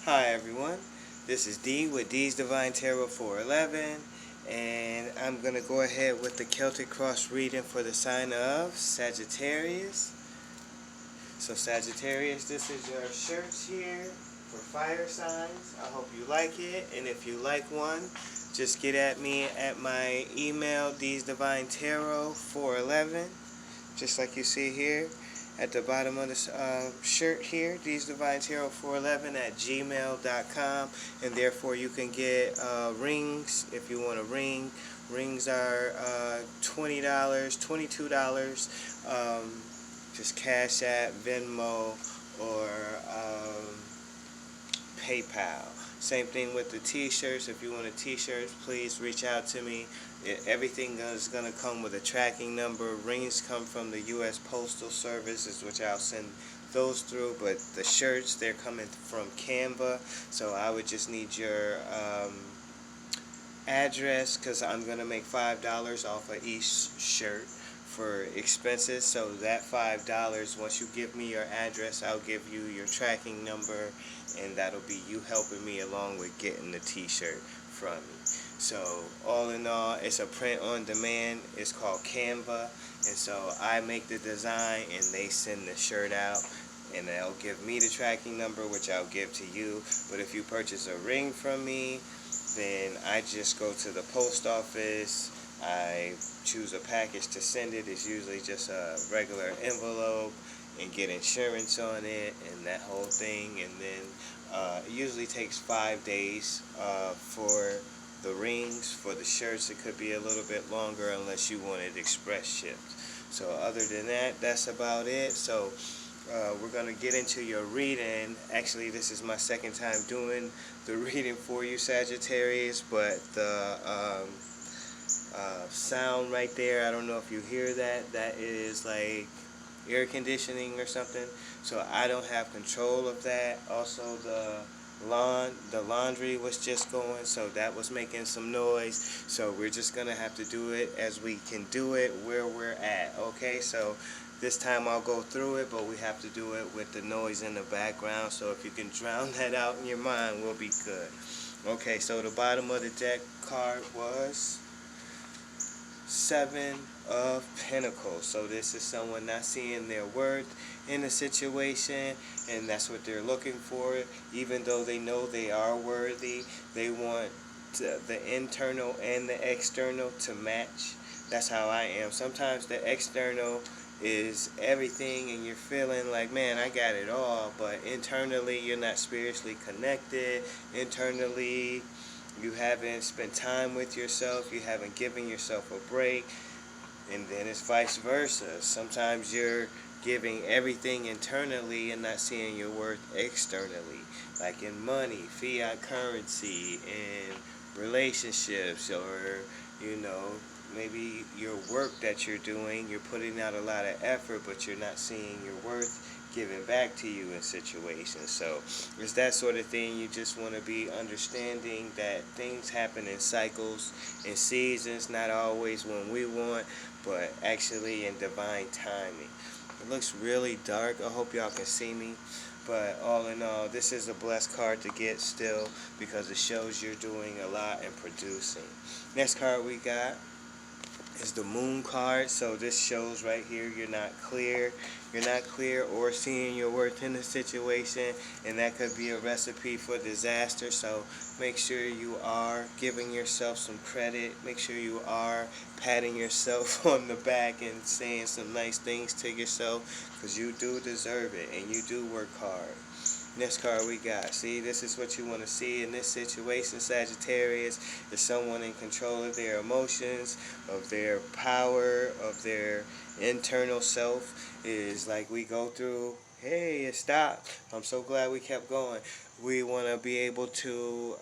Hi everyone, this is D with D's Divine Tarot 411, and I'm going to go ahead with the Celtic Cross reading for the sign of Sagittarius. So Sagittarius, this is your shirt here for fire signs. I hope you like it, and if you like one, just get at me at my email, D's Divine Tarot 411, just like you see here at the bottom of the shirt here, D's Divine Tarot 411 at gmail.com, and therefore you can get rings if you want a ring. Rings are $20, $22. Just Cash App, Venmo, or PayPal. Same thing with the t-shirts. If you want a t-shirt, please reach out to me. Everything is going to come with a tracking number. Rings come from the U.S. Postal Service, which I'll send those through, but the shirts, they're coming from Canva, so I would just need your address, because I'm going to make $5 off of each shirt for expenses. So that $5, once you give me your address, I'll give you your tracking number, and that'll be you helping me along with getting the t-shirt from me. So all in all, it's a print on demand. It's called Canva, and so I make the design and they send the shirt out, and they'll give me the tracking number, which I'll give to you. But if you purchase a ring from me, then I just go to the post office, I choose a package to send it. It's usually just a regular envelope, and get insurance on it and that whole thing, and then it usually takes 5 days for the rings. For the shirts, it could be a little bit longer unless you want it express shipped. So other than that, that's about it. So we're going to get into your reading. Actually, this is my second time doing the reading for you, Sagittarius, but the sound right there, I don't know if you hear that. That is like air conditioning or something. So I don't have control of that. Also, the laundry was just going, so that was making some noise. So we're just going to have to do it as we can do it where we're at. Okay, so this time I'll go through it, but we have to do it with the noise in the background. So if you can drown that out in your mind, we'll be good. Okay, so the bottom of the deck card was Seven of Pentacles. So this is someone not seeing their worth in a situation, and that's what they're looking for. Even though they know they are worthy, they want the internal and the external to match. That's how I am. Sometimes the external is everything and you're feeling like, man, I got it all, but internally you're not spiritually connected. Internally you haven't spent time with yourself, you haven't given yourself a break. And then it's vice versa. Sometimes you're giving everything internally and not seeing your worth externally, like in money, fiat currency, in relationships, or maybe your work that you're doing, you're putting out a lot of effort, but you're not seeing your worth given back to you in situations. So it's that sort of thing. You just want to be understanding that things happen in cycles and seasons, not always when we want, but actually in divine timing. It looks really dark. I hope y'all can see me. But all in all, this is a blessed card to get still, because it shows you're doing a lot and producing. Next card we got is the Moon card. So this shows right here you're not clear or seeing your worth in the situation, and that could be a recipe for disaster. So make sure you are giving yourself some credit. Make sure you are patting yourself on the back and saying some nice things to yourself, because you do deserve it and you do work hard. Next card we got. See, this is what you want to see in this situation, Sagittarius. Is someone in control of their emotions, of their power, of their internal self. Is like we go through, hey, it stopped. I'm so glad we kept going. We want to be able to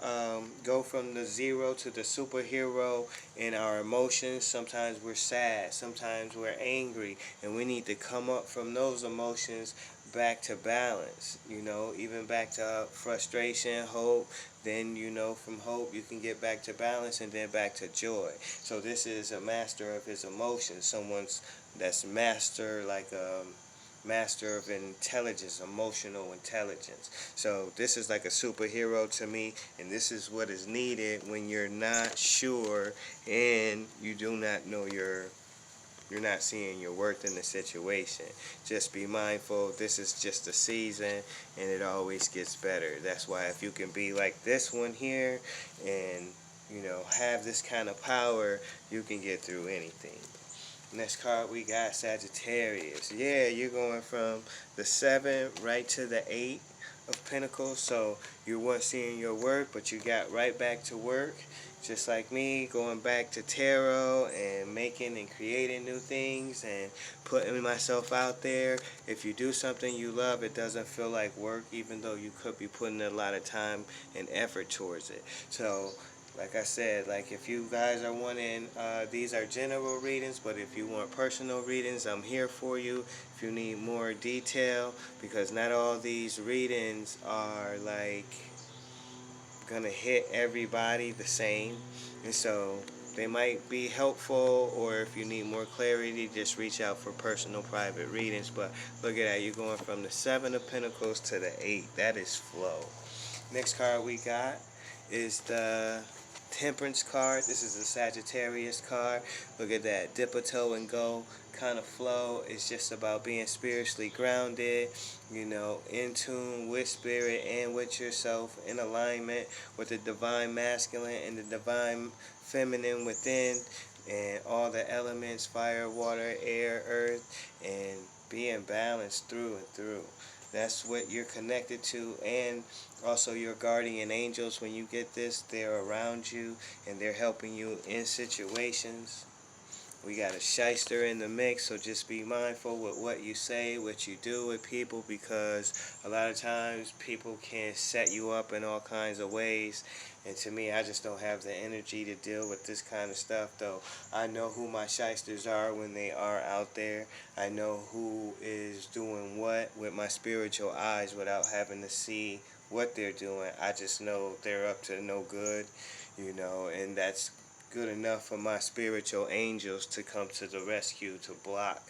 go from the zero to the superhero in our emotions. Sometimes we're sad, sometimes we're angry, and we need to come up from those emotions back to balance, even back to frustration, hope. Then, from hope you can get back to balance, and then back to joy. So this is a master of his emotions. Someone's that's master, like master of intelligence, emotional intelligence. So this is like a superhero to me, and this is what is needed when you're not sure and you do not know you're not seeing your worth in the situation. Just be mindful, this is just a season and it always gets better. That's why if you can be like this one here and have this kind of power, you can get through anything. Next card we got Sagittarius. Yeah, you're going from the 7 right to the 8 of Pentacles. So you weren't seeing your work, but you got right back to work. Just like me, going back to tarot and making and creating new things and putting myself out there. If you do something you love, it doesn't feel like work, even though you could be putting a lot of time and effort towards it. So like I said, like if you guys are wanting, these are general readings, but if you want personal readings, I'm here for you. If you need more detail, because not all these readings are like gonna hit everybody the same, and so they might be helpful, or if you need more clarity, just reach out for personal private readings. But look at that, you're going from the 7 of Pentacles to the 8. That is flow. Next card we got is the Temperance card. This is a Sagittarius card. Look at that, dip a toe and go kind of flow. It's just about being spiritually grounded, in tune with spirit and with yourself, in alignment with the divine masculine and the divine feminine within, and all the elements, fire, water, air, earth, and being balanced through and through. That's what you're connected to, and also your guardian angels. When you get this, they're around you and they're helping you in situations. We got a shyster in the mix, so just be mindful with what you say, what you do with people, because a lot of times people can set you up in all kinds of ways. And to me, I just don't have the energy to deal with this kind of stuff, though. I know who my shysters are when they are out there. I know who is doing what with my spiritual eyes without having to see what they're doing. I just know they're up to no good, and that's good enough for my spiritual angels to come to the rescue, to block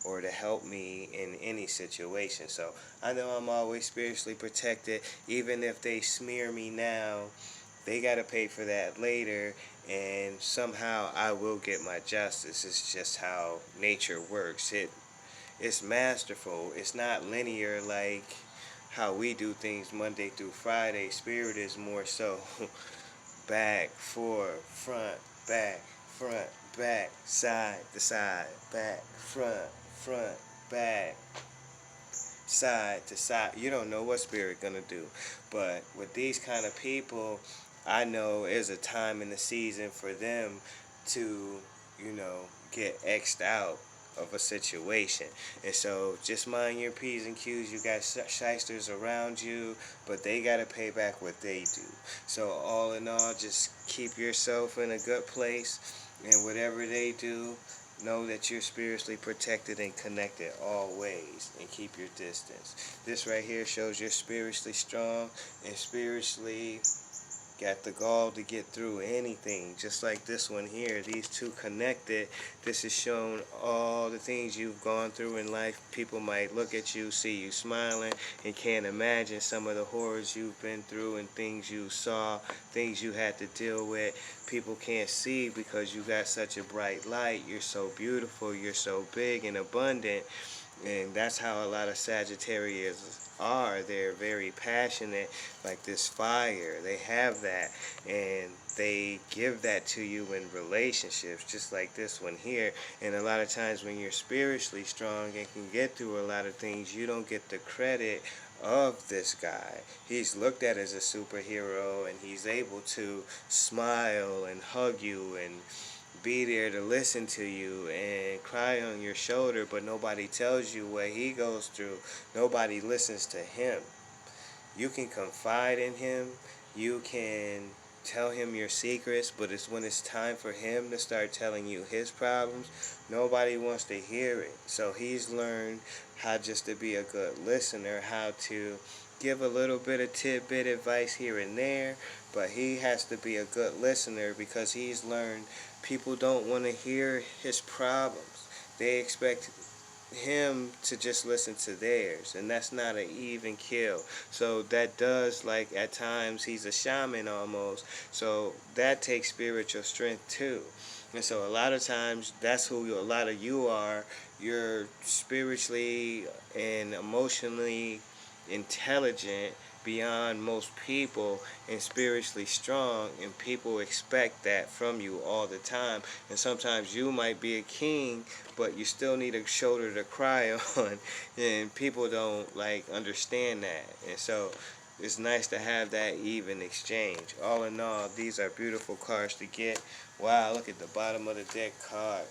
or to help me in any situation. So I know I'm always spiritually protected. Even if they smear me now, they got to pay for that later, and somehow I will get my justice. It's just how nature works. It's masterful. It's not linear like how we do things Monday through Friday. Spirit is more so back, forth, front, back, side to side, back, front, back, side to side. You don't know what spirit gonna do. But with these kind of people, I know there's a time in the season for them to, get X'd out of a situation. And so just mind your P's and Q's. You got shysters around you, but they got to pay back what they do. So all in all, just keep yourself in a good place, and whatever they do, know that you're spiritually protected and connected always, and keep your distance. This right here shows you're spiritually strong and spiritually got the gall to get through anything. Just like this one here, these two connected. This is showing all the things you've gone through in life. People might look at you, see you smiling, and can't imagine some of the horrors you've been through and things you saw, things you had to deal with. People can't see because you got such a bright light. You're so beautiful, you're so big and abundant. And that's how a lot of Sagittarius are. They're very passionate, like this fire. They have that, and they give that to you in relationships, just like this one here. And a lot of times when you're spiritually strong and can get through a lot of things, you don't get the credit of this guy. He's looked at as a superhero, and he's able to smile and hug you and be there to listen to you and cry on your shoulder, but nobody tells you what he goes through. Nobody listens to him. You can confide in him, you can tell him your secrets, but it's when it's time for him to start telling you his problems, nobody wants to hear it. So he's learned how just to be a good listener, how to give a little bit of tidbit advice here and there, but he has to be a good listener because he's learned people don't want to hear his problems. They expect him to just listen to theirs, and that's not an even kill. So that does, like, at times he's a shaman almost, so that takes spiritual strength too. And so a lot of times that's who a lot of you are. You're spiritually and emotionally intelligent beyond most people, and spiritually strong, and people expect that from you all the time. And sometimes you might be a king, but you still need a shoulder to cry on, and people don't like understand that. And so it's nice to have that even exchange. All in all, these are beautiful cards to get. Wow, look at the bottom of the deck card.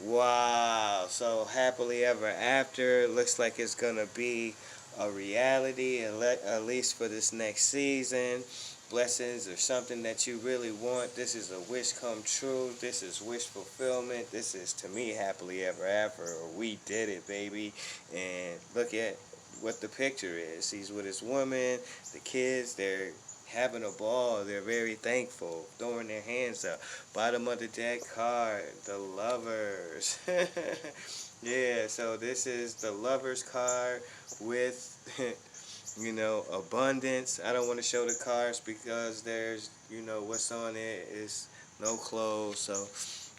Wow, so happily ever after looks like it's gonna be a reality, at least for this next season. Blessings or something that you really want. This is a wish come true. This is wish fulfillment. This is, to me, happily ever after. We did it, baby. And look at what the picture is. He's with his woman, the kids, they're having a ball. They're very thankful, throwing their hands up. Bottom of the deck card, the lovers. Yeah, so this is the lovers card with abundance. I don't want to show the cards because there's, what's on it is no clothes. So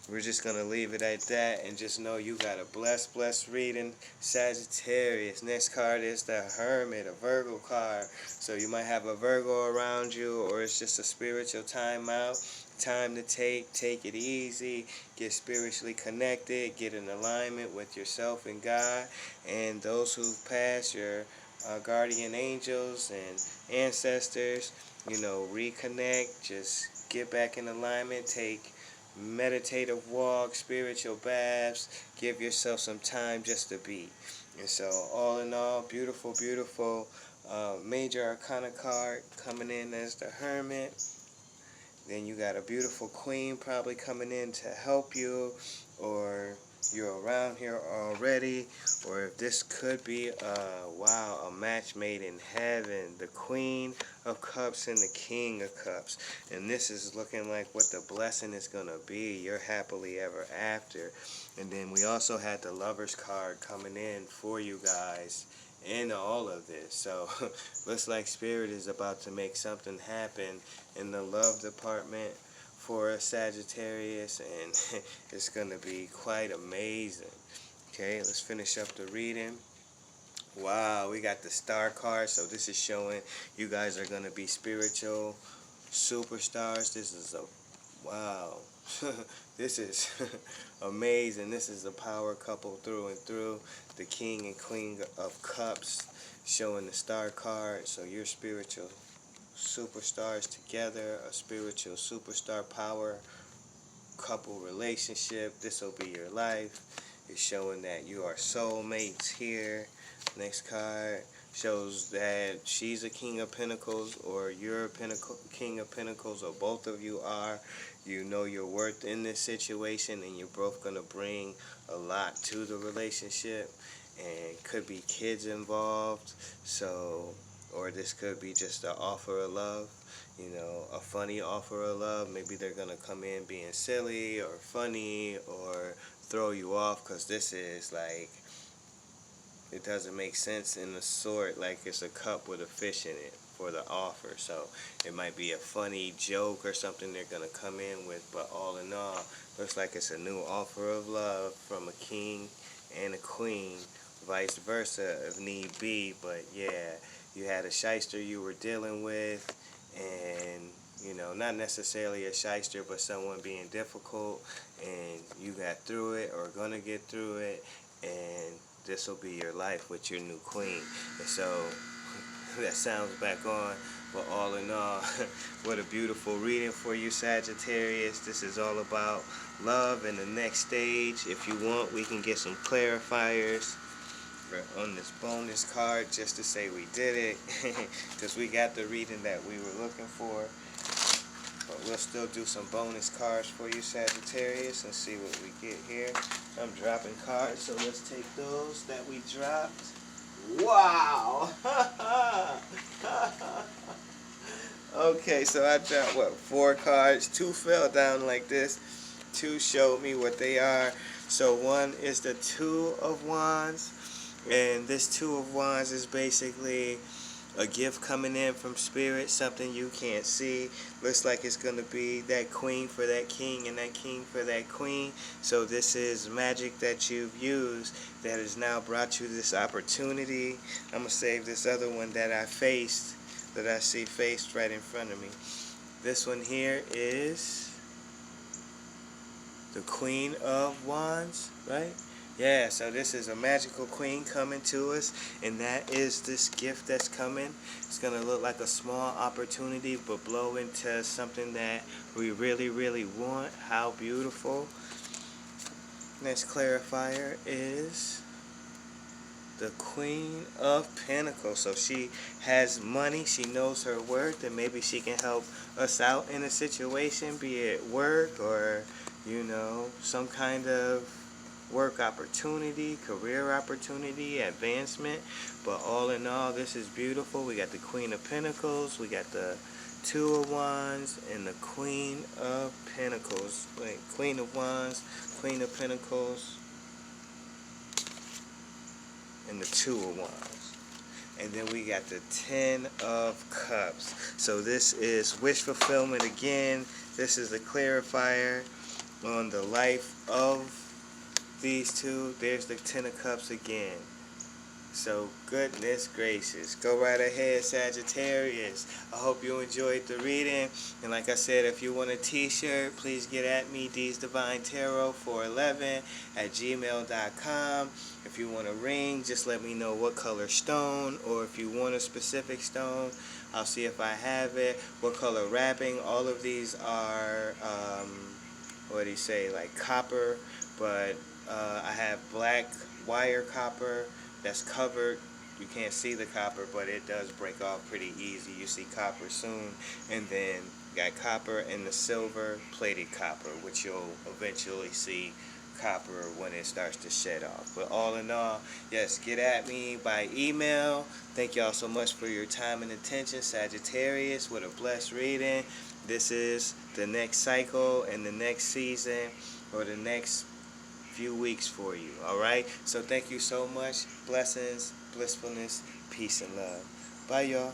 we're just going to leave it at that, and just know you got a blessed reading, Sagittarius. Next card is the Hermit, a Virgo card. So you might have a Virgo around you, or it's just a spiritual timeout. Time to take it easy, get spiritually connected, get in alignment with yourself and God, and those who've passed, your guardian angels and ancestors, reconnect, just get back in alignment, take meditative walks, spiritual baths, give yourself some time just to be. And so all in all, beautiful major arcana card coming in as the Hermit. Then you got a beautiful queen probably coming in to help you, or you're around here already, or if this could be a match made in heaven, the Queen of Cups and the King of Cups. And this is looking like what the blessing is going to be, your happily ever after. And then we also had the Lovers card coming in for you guys in all of this. So looks like Spirit is about to make something happen in the love department for a Sagittarius, and it's going to be quite amazing. Okay, let's finish up the reading. Wow, we got the Star card, so this is showing you guys are going to be spiritual superstars. This is wow. This is amazing. This is a power couple through and through. The King and Queen of Cups showing the Star card. So you're spiritual superstars together, a spiritual superstar power couple relationship. This will be your life. It's showing that you are soulmates here. Next card shows that she's a King of Pentacles, or you're a King of Pentacles, or both of you are. You know your worth in this situation, and you're both going to bring a lot to the relationship. And could be kids involved, so, or this could be just an offer of love, a funny offer of love. Maybe they're going to come in being silly or funny or throw you off, because this is like, it doesn't make sense in the sort, like it's a cup with a fish in it for the offer. So it might be a funny joke or something they're going to come in with, but all in all, looks like it's a new offer of love from a king and a queen, vice versa if need be. But yeah, you had a shyster you were dealing with, and not necessarily a shyster, but someone being difficult, and you got through it or gonna get through it, and this will be your life with your new queen. And so that sounds back on. But all in all, what a beautiful reading for you, Sagittarius. This is all about love in the next stage. If you want, we can get some clarifiers on this bonus card just to say we did it, because we got the reading that we were looking for. But we'll still do some bonus cards for you, Sagittarius, and see what we get here. I'm dropping cards, so let's take those that we dropped. Wow! Okay, so I dropped, 4 cards? 2 fell down like this. 2 showed me what they are. So one is the Two of Wands, and this Two of Wands is basically a gift coming in from spirit, something you can't see. Looks like it's going to be that queen for that king and that king for that queen. So this is magic that you've used that has now brought you this opportunity. I'm going to save this other one that I faced, that I see faced right in front of me. This one here is the Queen of Wands, right? Yeah, so this is a magical queen coming to us, and that is this gift that's coming. It's going to look like a small opportunity, but blow into something that we really, really want. How beautiful. Next clarifier is the Queen of Pentacles. So she has money, she knows her worth, and maybe she can help us out in a situation, be it work or, you know, some kind of work opportunity, career opportunity, advancement. But all in all, this is beautiful. We got the Queen of Pentacles, we got the Two of Wands, and the Queen of Pentacles. Wait, Queen of Wands, Queen of Pentacles, and the Two of Wands. And then we got the Ten of Cups. So this is wish fulfillment again. This is the clarifier on the life of these two. There's the Ten of Cups again. So goodness gracious, go right ahead, Sagittarius. I hope you enjoyed the reading, and like I said, if you want a t-shirt, please get at me, D's Divine Tarot 411 at gmail.com. If you want a ring, just let me know what color stone, or if you want a specific stone, I'll see if I have it. What color wrapping. All of these are what do you say, like copper, but I have black wire copper that's covered. You can't see the copper, but it does break off pretty easy. You see copper soon. And then got copper and the silver plated copper, which you'll eventually see copper when it starts to shed off. But all in all, yes, get at me by email. Thank y'all so much for your time and attention, Sagittarius, with a blessed reading. This is the next cycle and the next season, or the next few weeks for you. Alright, so thank you so much. Blessings, blissfulness, peace, and love. Bye, y'all.